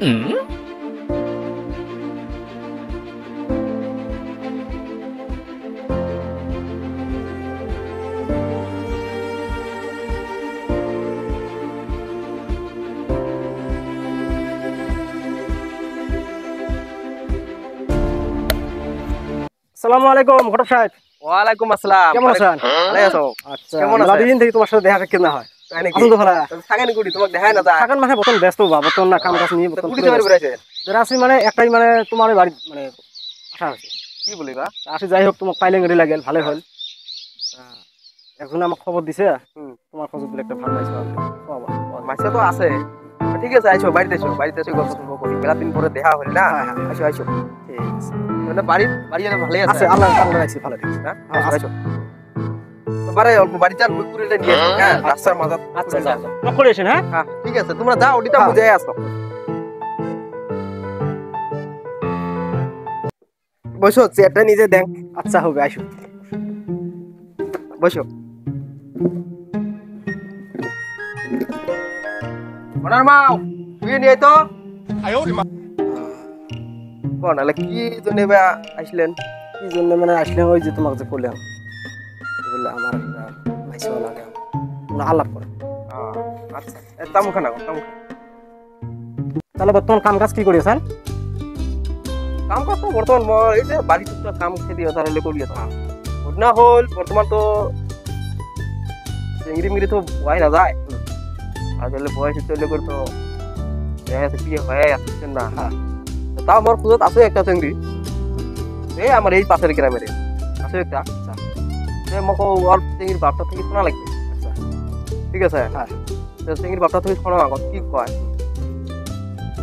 আসসালামু আলাইকুম ঘটক সাহেব। ওয়ালাইকুম আসসালাম। কেমন আছেন? ভালো আছো? আচ্ছা, কেমন আছেন? দিন থেকে তোমার সাথে দেখা সাক্ষাৎ না হয়। তাই নাকি? আসুন তো ভালো। থাকেন কুড়ি তোমাকে দেখাই না তা। থাকেন মানে বর্তমান ব্যস্ত বা বর্তমান না কাম কাজ নিয়ে বর্তমান কুড়ি যাবার বেড়াইছে। যারা আসি মানে একটাই মানে তোমার বাড়ি মানে আসা হয়েছে। কি বলিবা? আসি যাই হোক তোমাকে পাইলে গেড়ি লাগেল ভালো হল। একজন আমাকে খবর দিছে তোমার খবর দিলে একটা ভালো লাগছে। মাসে তো আছে। ঠিক আছে আইছো বাড়িতে এসো, বাড়িতে এসে গল্প সল্প করি। মেলা দিন পরে দেখা হল না। আইছো আইছো। ঠিক আছে। মানে বাড়ি ভালোই আছে। আল্লাহ রাখছি ভালো দেখছি। হ্যাঁ আইছো। বারে অল্প বাড়িতে আর কুকুরলে নিয়ে এসো হ্যাঁ রাস্তার মাঝে। আচ্ছা যাও যাও। নকল এসেন হ্যাঁ? হ্যাঁ ঠিক আছে তোমরা যাও ওদিটা বুঝে আসো। বসো চেয়ারটা নিজে দেখ। আচ্ছা হবে আইসো। বসো। ওনার মা তুই নিয়ে তো কোন আলে কি জন্য আসলেন? কি জন্য মানে আসলে ওই যে তোমাকে যে বললাম বললে আমার একটা ভাইসা লাগে না আলাপ করে। আচ্ছা তামুখানা তামুখানা। তাহলে বর্তমান কাম কাজ কি করিয়েছেন? কাম কাজ তো বর্তমান এই যে বাড়ি টুকটাক কাম খেতে তাহলে করিয়ে না হল বর্তমান তো চিংড়ি মিড়ি তো বয় না যায় আর তাহলে বয়স চলে করে তো বিয়ে হয়ে আসছেন না। তাও আমার পুজোত আছে একটা চিংড়ি এই আমার এই পাশের গ্রামের আছে একটা। আমাকে ওর চিংড়ির বাপটা থেকে শোনা লাগবে। আচ্ছা ঠিক আছে হ্যাঁ চিংড়ির বাপটা থেকে শোনা আগত কি কয়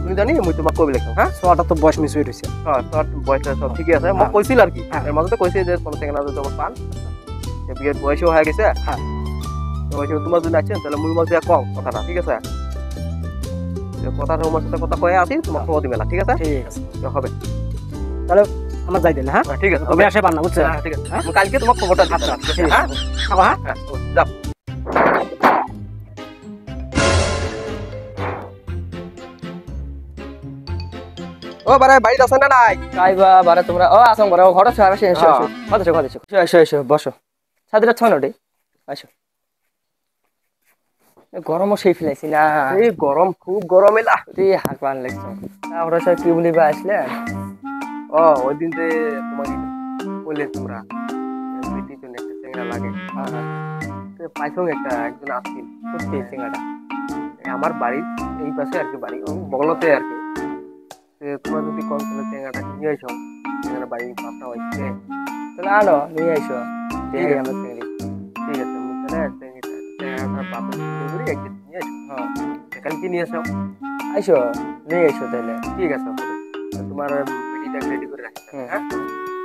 তুমি জানি মুই তোমাক কবি লিখতাম। হ্যাঁ সোয়াটা তো বয়স মিস হয়ে রয়েছে। হ্যাঁ তোর বয়সটা সব ঠিকই আছে মোক কইছিল আর কি এর মাঝে তো কইছে যে কোনো চেঙ্গা যদি তোমার পান বিয়ের বয়সও হয়ে গেছে। হ্যাঁ বয়স তোমার যদি আছেন তাহলে মুই মাঝে কম কথাটা ঠিক আছে। কথাটা আমার সাথে কথা কয়ে আসি তোমার খবর দিবে না ঠিক আছে। ঠিক আছে হবে তাহলে আমার যাই দিন। হ্যাঁ ঠিক আছে তুমি আসে পার না বুঝছো? হ্যাঁ ঠিক আছে কালকে তোমার খবরটা দিচ্ছি। হ্যাঁ খাবা হ্যাঁ যাও। ও বারে বাড়িতে আছেন না নাই? কাইবা বারে তোমরা ও আসং বারে ঘর আছে আসে এসো এসো এসো এসো বসো সাদিরা ছনডি আসো। গরমও সেই ফেলাইছি না এই গরম খুব গরম এলা তুই হাক পান লাগছো ওরা সব কি বলিবা আসলে ও ওই দিন যে তোমাকে বললে তোমরা বেটি জন্য একটা চেঙ্গা লাগে পাইছো একটা একজন আসছিল সত্যি চেঙ্গাটা আমার বাড়ির এই পাশে আর কি বাড়ি বগলতে আর কি তোমরা যদি কল করে চেঙ্গাটা নিয়ে আসো চেঙ্গাটা বাড়ির বাপটা হয়েছে তাহলে আনো নিয়ে আইসো দেখি আমার চেঙ্গি ঠিক আছে মুই তাহলে চেঙ্গাটার বাপটা করে একদিন নিয়ে আসো। হ্যাঁ কালকে নিয়ে আসো আইসো নিয়ে আইসো তাহলে ঠিক আছে হবে তোমার বেটিটা রেডি করে রাখি। হ্যাঁ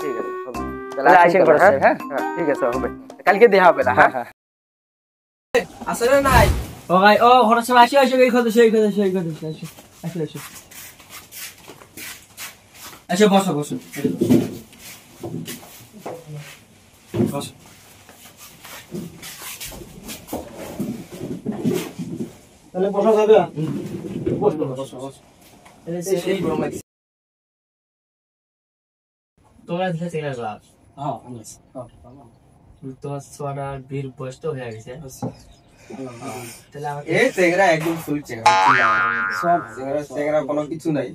ঠিক আছে হবে তাহলে আইসেন করে হ্যাঁ হ্যাঁ ঠিক আছে হবে কালকে দেখা হবে না। হ্যাঁ আসলে নাই ও ভাই ও ঘর সব আসি আসো এই কথা সেই কথা আসো আসো আসো আসো বসো বসো বসো তাহলে বসা যাবে? বসো বসো বসো সেই গরম লাগছে। তোমরা দিলে চেঙ্গা গ্লাস হ্যাঁ তোমার সোয়াটা বীর বয়স হয়ে গেছে তাহলে আমাকে এই চেঙ্গা একদম ফুল চেঙ্গা সব চেঙ্গা কোনো কিছু নাই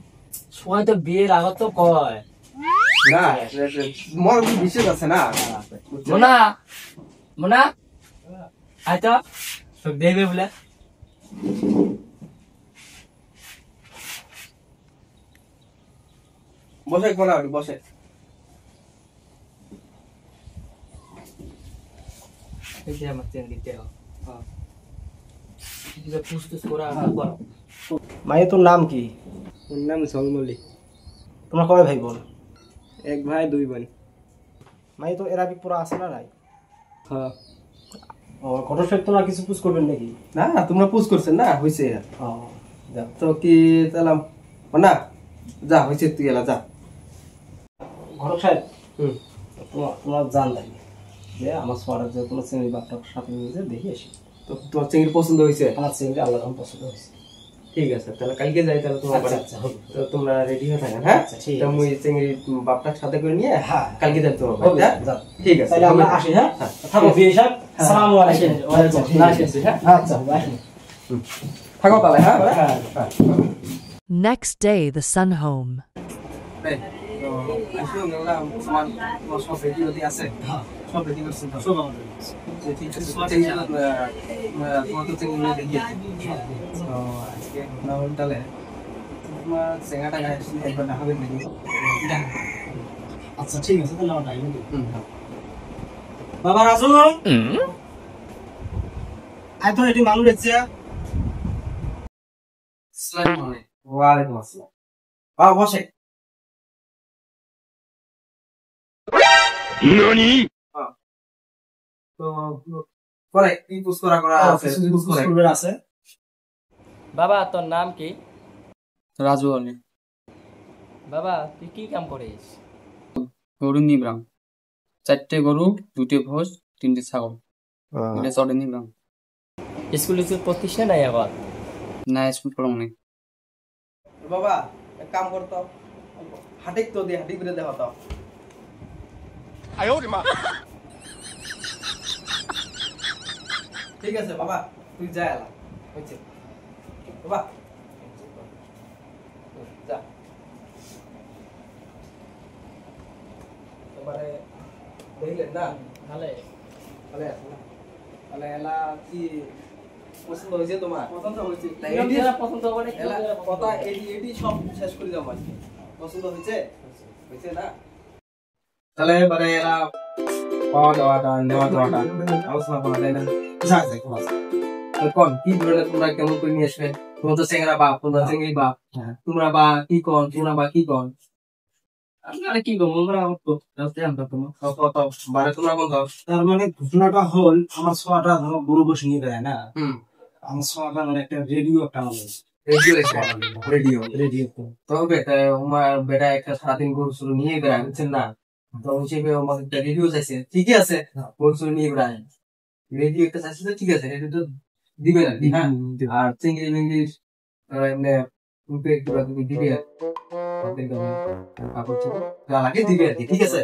সময় তো বিয়ের আগত তো কয় না মোর বিশেষ আছে না মোনা মোনা আইতো সব দেখবে বলে বসে কোনা বসে এই যে আমার চেঙ্গিতে হ্যাঁ এটা পুস্তুস করা করো মায়ে তোর নাম কি? ওর নাম ঝলমলি। তোমার কয় ভাই বোন? এক ভাই দুই বোন। মায়ে তো এর আগে পুরো আছে না নাই? হ্যাঁ ও ঘটক সাহেব তোমরা কিছু পুষ করবেন নাকি? না তোমরা পুজ করছেন না হইছে ও যা তো কি চালাম না যা হইছে তুই এলা যা। ঘটক সাহেব তোমার জান লাগে যে আমার সোয়াটার যে তোমার চিংড়ি বাপটার সাথে নিয়ে দেখি আসি। তো তোমার চিংড়ি পছন্দ হয়েছে? আমার চিংড়ি আল্লাহ পছন্দ হয়েছে। ঠিক আছে তাহলে কালকে যাই তাহলে তোমার বাড়ি। আচ্ছা হবে তো তোমরা রেডি হয়ে থাকেন, হ্যাঁ? আচ্ছা, ঠিক তো আছে। মুই চিংড়ি বাপটার সাথে করে নিয়ে হ্যাঁ কালকে যাই তোমার হবে বাড়ি, হ্যাঁ? যাও। ঠিক আছে তাহলে আমরা আসি, হ্যাঁ থাকো বিয়ে সাহেব, আসসালামু আলাইকুম। আচ্ছা, ঠিক আছে। আচ্ছা আসি। থাকো তাহলে, হ্যাঁ? হ্যাঁ হ্যাঁ। Next day, the son home. আসো গেলাম তোমার সব রেডি হতে আছে, সব রেডি করছি তো। সব আমাদের। ঠিক আছে তোমার তো চিংড়ি দেখি তো আজকে না হল তাহলে তোমার চেঙ্গাটা গায়ে একবার না হবে নাকি? আচ্ছা ঠিক আছে তাহলে আমরা আইবো। বাবা রাজু আই তো এটি মানুষ দেখছে। আসসালামু আলাইকুম। ওয়ালাইকুম আসসালাম। বাবা বসে। তো পরে কি পুষ করা আছে? পুষ করে আছে। বাবা তোর নাম কি? রাজু আলী, বাবা তুই কি কাম করিস? গরু নিবরাম, 4টে গরু, 2টে ভোজ, 3টে ছাগল, এটা চটে নিবরাম। স্কুল পড়তিস না নাই এখন? না স্কুল পড়াম নেই। বাবা এক কাম করতো, হাঁটিক তো দিয়ে হাঁটি করে দেওয়া তো। ঠিক আছে বাবা, তুই যা এলা হয়েছে বাবা, যা। এবারে দেখলেন না ভালো তাহলে আছে না, তাহলে এলা কি পছন্দ হয়েছে তোমার? পছন্দ হয়েছে। তাই এটি- পছন্দ করে এলা কথা এটি এটি সব শেষ করে যাবো আজকে। পছন্দ হয়েছে? হয়েছে না? তাহলে এবারে এরা পাওয়া দেওয়াটা নেওয়া দেওয়াটা আলোচনা করা যায় না? যাক যাক বাস। তো কোন কি ধরনের তোমরা কেমন করে নিয়ে আসবে? তোমরা তো চেংড়া বাপ, তোমরা চেংড়ি বাপ, তোমরা বা কি কন, তোমরা বা কি কন? আপনারা কি গো আমরা তো রাস্তায় আমরা তো কত বারে তোমরা কোন দাও? তার মানে ঘটনাটা হল আমার ছোয়াটা ধরো গরু বসে নিয়ে দেয় না, হুম, আমার ছোয়াটা মানে একটা রেডিও একটা আনলো, রেডিও এসে রেডিও। রেডিও তো তবে আমার বেটা একটা সারাদিন গরু শুরু নিয়ে বেড়ায়, বুঝছেন না? তো হিসেবে আমার একটা রেডিও চাইছে, ঠিকই আছে, গরু শুরু নিয়ে বেড়ায়, রেডিও একটা চাইছে তো ঠিক আছে, রেডিও তো দিবে আর কি, হ্যাঁ? আর চিংড়ি মিংড়ি এমনি দিবে, কাপড় যা লাগে দিবে আর কি, ঠিক আছে?